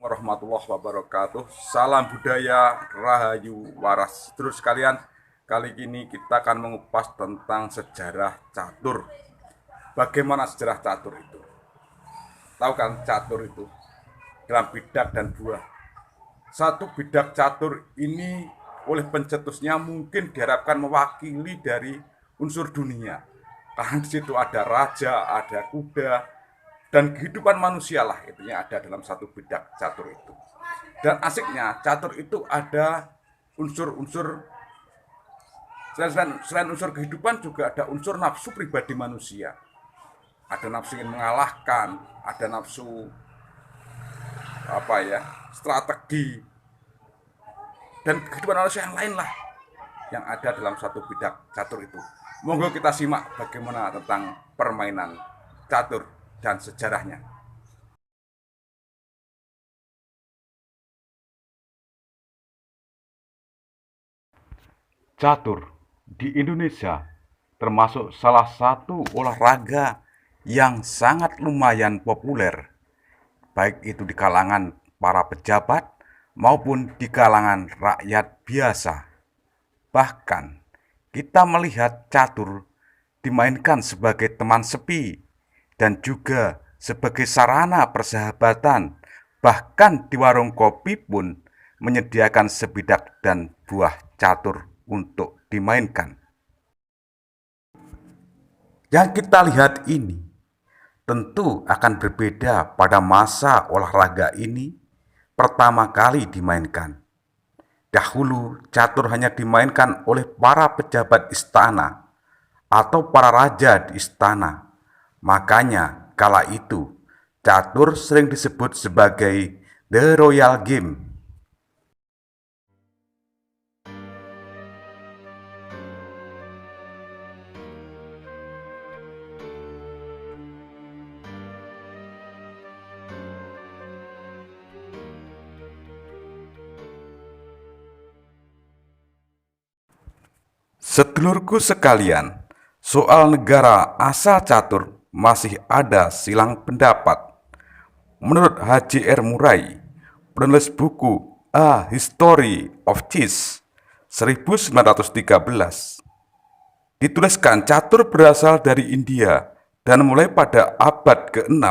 Warahmatullahi wabarakatuh. Salam budaya, rahayu, waras. Terus sekalian, kali ini kita akan mengupas tentang sejarah catur. Bagaimana sejarah catur itu? Tahu kan catur itu? Dalam bidak dan buah. Satu bidak catur ini oleh pencetusnya mungkin diharapkan mewakili dari unsur dunia. Karena di situ ada raja, ada kuda, dan kehidupan manusia lah itu yang ada dalam satu bidak catur itu. Dan asiknya catur itu ada unsur-unsur selain unsur kehidupan juga ada unsur nafsu pribadi manusia. Ada nafsu ingin mengalahkan, ada nafsu strategi dan kehidupan manusia yang lain lah yang ada dalam satu bidak catur itu. Monggo kita simak bagaimana tentang permainan catur dan sejarahnya. Catur di Indonesia termasuk salah satu olahraga yang sangat lumayan populer, baik itu di kalangan para pejabat maupun di kalangan rakyat biasa. Bahkan kita melihat catur dimainkan sebagai teman sepi dan juga sebagai sarana persahabatan. Bahkan di warung kopi pun menyediakan sebidak dan buah catur untuk dimainkan. Yang kita lihat ini tentu akan berbeda pada masa olahraga ini pertama kali dimainkan. Dahulu catur hanya dimainkan oleh para pejabat istana atau para raja di istana. Makanya kala itu catur sering disebut sebagai The Royal Game. Sedulurku sekalian, soal negara asal catur masih ada silang pendapat. Menurut H.J.R. Murray, penulis buku A History of Chess 1913, dituliskan catur berasal dari India dan mulai pada abad ke-6.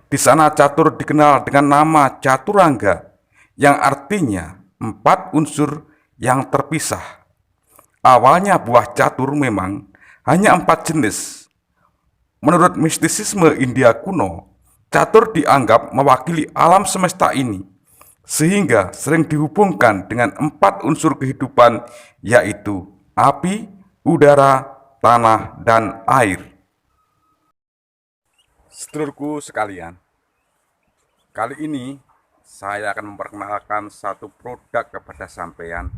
Di sana catur dikenal dengan nama Caturangga, yang artinya 4 unsur yang terpisah. Awalnya buah catur memang hanya 4 jenis. Menurut mistisisme India kuno, catur dianggap mewakili alam semesta ini, sehingga sering dihubungkan dengan 4 unsur kehidupan, yaitu api, udara, tanah, dan air. Sedulurku sekalian, kali ini saya akan memperkenalkan satu produk kepada sampean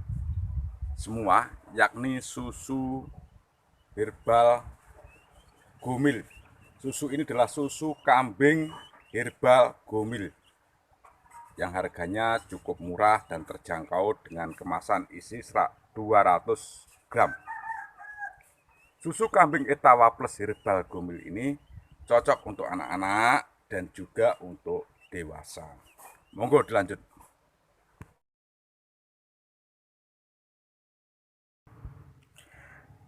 semua, yakni susu herbal Gomil. Susu ini adalah susu kambing herbal Gomil yang harganya cukup murah dan terjangkau dengan kemasan isi 200 gram. Susu kambing Etawa Plus herbal Gomil ini cocok untuk anak-anak dan juga untuk dewasa. Monggo dilanjut.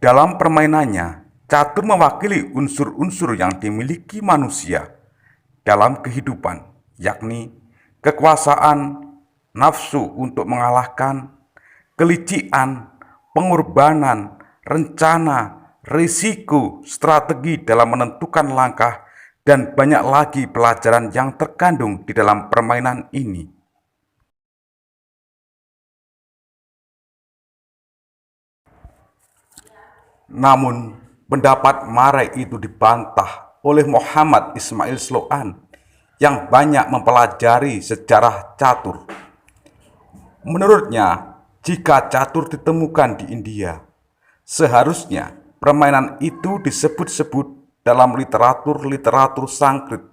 Dalam permainannya, catur mewakili unsur-unsur yang dimiliki manusia dalam kehidupan, yakni kekuasaan, nafsu untuk mengalahkan, kelicikan, pengorbanan, rencana, risiko, strategi dalam menentukan langkah, dan banyak lagi pelajaran yang terkandung di dalam permainan ini. Namun, pendapat Murray itu dibantah oleh Muhammad Ismail Sloan yang banyak mempelajari sejarah catur. Menurutnya, jika catur ditemukan di India, seharusnya permainan itu disebut-sebut dalam literatur Sanskrit.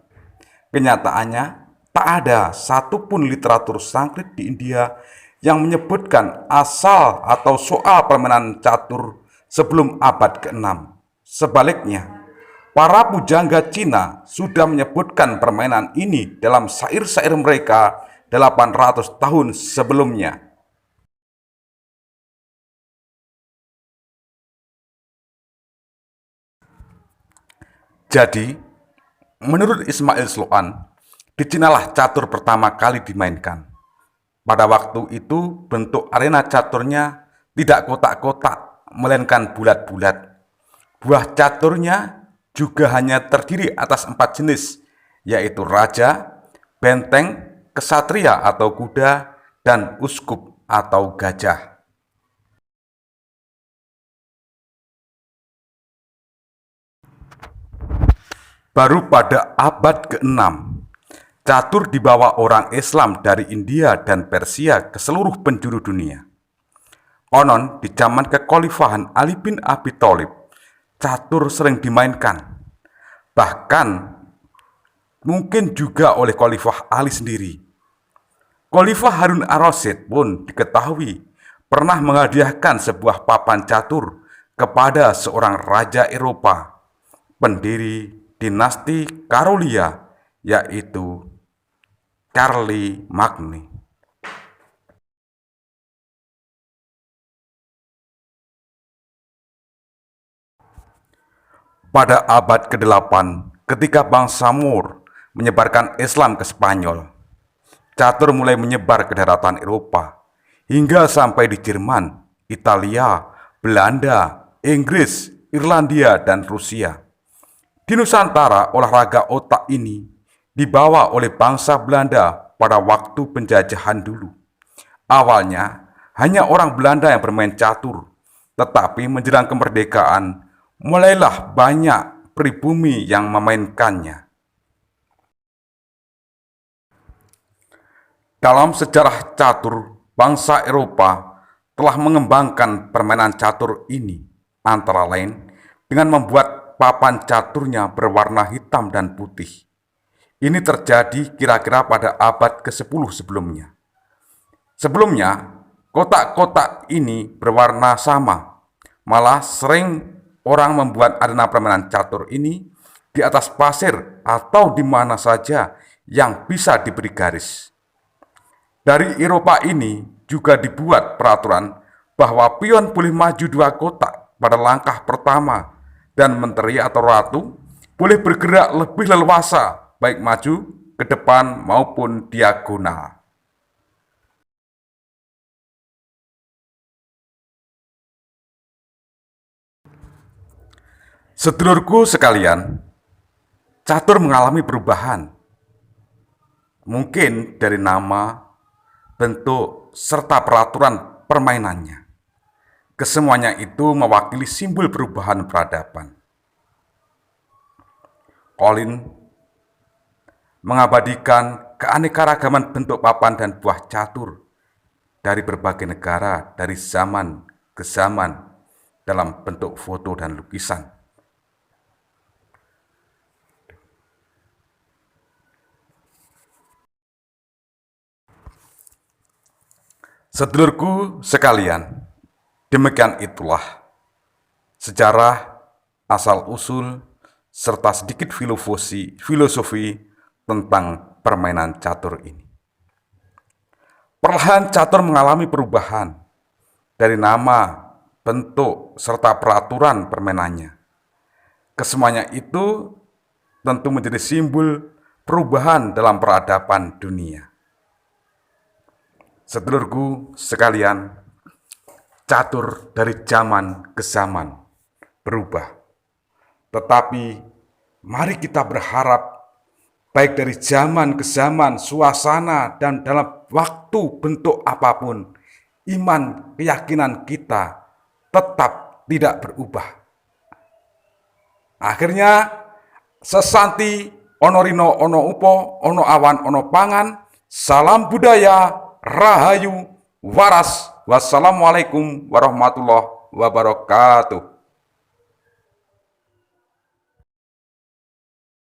Kenyataannya, tak ada satupun literatur Sanskrit di India yang menyebutkan asal atau soal permainan catur sebelum abad ke-6. Sebaliknya, Para pujangga Cina sudah menyebutkan permainan ini dalam syair-syair mereka 800 tahun sebelumnya. Jadi, menurut Ismail Sloan, di Cinalah catur pertama kali dimainkan. Pada waktu itu, bentuk arena caturnya tidak kotak-kotak, melainkan bulat-bulat. Buah caturnya juga hanya terdiri atas 4 jenis, yaitu raja, benteng, kesatria atau kuda, dan uskup atau gajah. Baru pada abad ke-6, catur dibawa orang Islam dari India dan Persia ke seluruh penjuru dunia. Konon, di zaman kekhalifahan Ali bin Abi Thalib, catur sering dimainkan. Bahkan, mungkin juga oleh Khalifah Ali sendiri. Khalifah Harun ar-Rasyid pun diketahui pernah menghadiahkan sebuah papan catur kepada seorang raja Eropa, pendiri dinasti Karolia, yaitu Charlemagne. Pada abad ke-8, ketika bangsa Moor menyebarkan Islam ke Spanyol, catur mulai menyebar ke daratan Eropa, hingga sampai di Jerman, Italia, Belanda, Inggris, Irlandia, dan Rusia. Di Nusantara, olahraga otak ini dibawa oleh bangsa Belanda pada waktu penjajahan dulu. Awalnya, hanya orang Belanda yang bermain catur, tetapi menjelang kemerdekaan, mulailah banyak pribumi yang memainkannya. Dalam sejarah catur, bangsa Eropa telah mengembangkan permainan catur ini, antara lain dengan membuat papan caturnya berwarna hitam dan putih. Ini terjadi kira-kira pada abad ke-10 sebelumnya. Sebelumnya, kotak-kotak ini berwarna sama. Malah sering orang membuat arena permainan catur ini di atas pasir atau di mana saja yang bisa diberi garis. Dari Eropa ini juga dibuat peraturan bahwa pion boleh maju 2 kotak pada langkah pertama dan menteri atau ratu boleh bergerak lebih leluasa baik maju, ke depan maupun diagonal. Sedulurku sekalian, catur mengalami perubahan. Mungkin dari nama, bentuk, serta peraturan permainannya. Kesemuanya itu mewakili simbol perubahan peradaban. Colin mengabadikan keanekaragaman bentuk papan dan buah catur dari berbagai negara dari zaman ke zaman dalam bentuk foto dan lukisan. Sedulurku sekalian, demikian itulah sejarah, asal-usul, serta sedikit filosofi tentang permainan catur ini. Perlahan catur mengalami perubahan dari nama, bentuk, serta peraturan permainannya. Kesemuanya itu tentu menjadi simbol perubahan dalam peradaban dunia. Sedulurku sekalian, catur dari zaman ke zaman berubah. Tetapi mari kita berharap baik dari zaman ke zaman, suasana, dan dalam waktu bentuk apapun, iman keyakinan kita tetap tidak berubah. Akhirnya, sesanti ono rino ono upo, ono awan ono pangan, salam budaya, rahayu, waras. Wassalamualaikum warahmatullahi wabarakatuh.